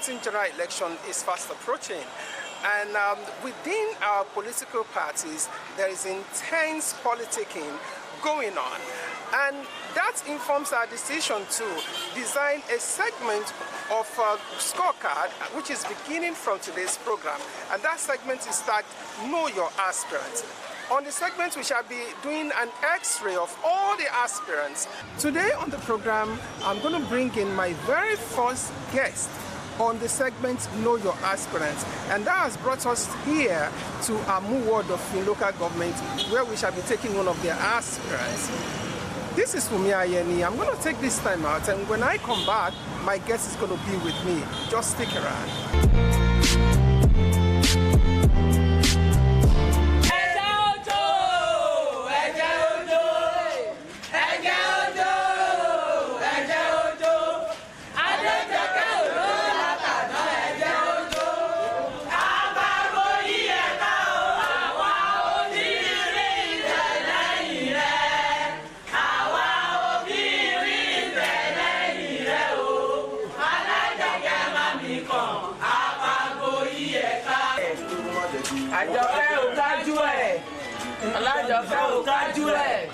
2019 general election is fast approaching, and within our political parties there is intense politicking going on, and that informs our decision to design a segment of scorecard which is beginning from today's program, and that segment is tagged Know Your Aspirant. On the segment, we shall be doing an x-ray of all the aspirants. Today on the program, I'm going to bring in my very first guest on the segment Know Your Aspirants, and that has brought us here to Amuwo, Odofin local government, where we shall be taking one of their aspirants. This is Fumi Ayeni. I'm going to take this time out, and when I come back, my guest is going to be with me. Just stick around. Ajoke ò kájú ẹ̀, Alájọkẹ́ ò kájú ẹ̀,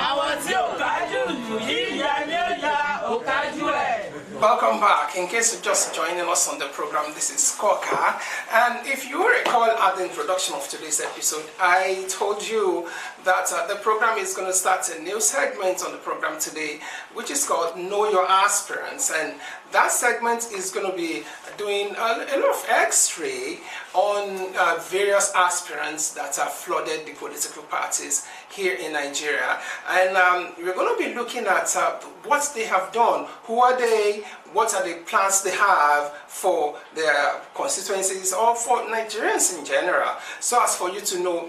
àwọn tí ò kájú lù yí ìyá ni ó ya ò kájú ẹ̀. Welcome back. In case you're just joining us on the program, this is Scorecard. And if you recall at the introduction of today's episode, I told you that the program is going to start a new segment on the program today, which is called Know Your Aspirants. And that segment is going to be doing a lot of x-ray on various aspirants that have flooded the political parties here in Nigeria. And we're going to be looking at what they have done, who are they, what are the plans they have for their constituencies or for Nigerians in general, so as for you to know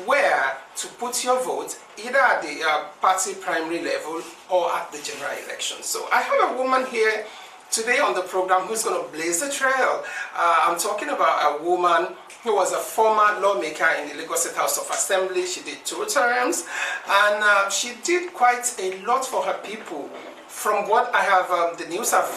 where to put your vote, either at the party primary level or at the general election. So I have a woman here today on the program who's going to blaze the trail. I'm talking about a woman who was a former lawmaker in the Lagos State House of Assembly. She did 2 terms, and she did quite a lot for her people. From what I have, the news have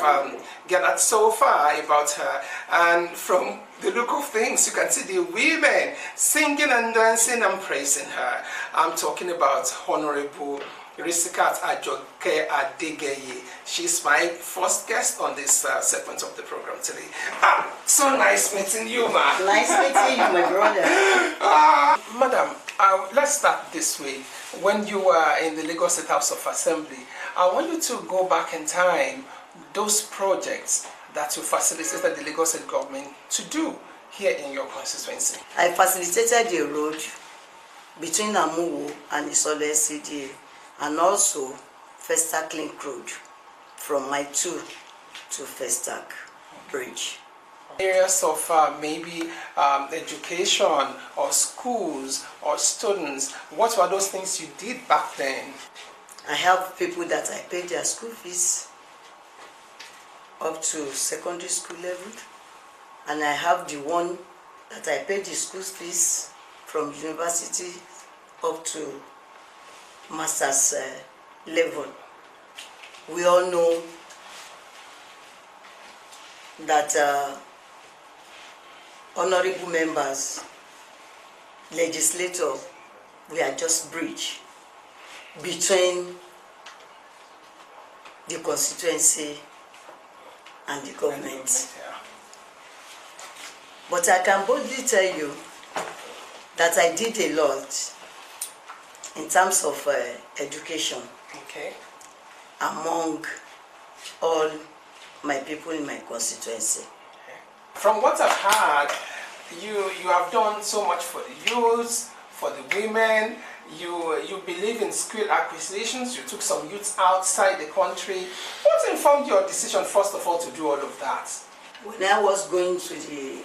gathered so far about her, and from the look of things, you can see the women singing and dancing and praising her. I'm talking about Honorable Risikat Ajoke Adegeye. She's my first guest on this segment of the program today. So nice meeting you, ma. Nice meeting you, my brother. Madam, let's start this way. When you were in the Lagos State House of Assembly, I want you to go back in time, those projects that you facilitated the Lagos State government to do here in your constituency. I facilitated the road between Amuwo and Isole CDA, and also Festac Link Road from my 2 to Festac Bridge. Areas of maybe education or schools or students, what were those things you did back then? I have people that I paid their school fees up to secondary school level, and I have the one that I paid the school fees from university up to master's level. We all know that honorable members, legislators, we are just bridge between the constituency and the government. But I can boldly tell you that I did a lot in terms of education, okay, among all my people in my constituency. Okay. From what I've heard, you have done so much for the youth, for the women. You believe in skill acquisitions. You took some youths outside the country. What informed your decision, first of all, to do all of that? When I was going to the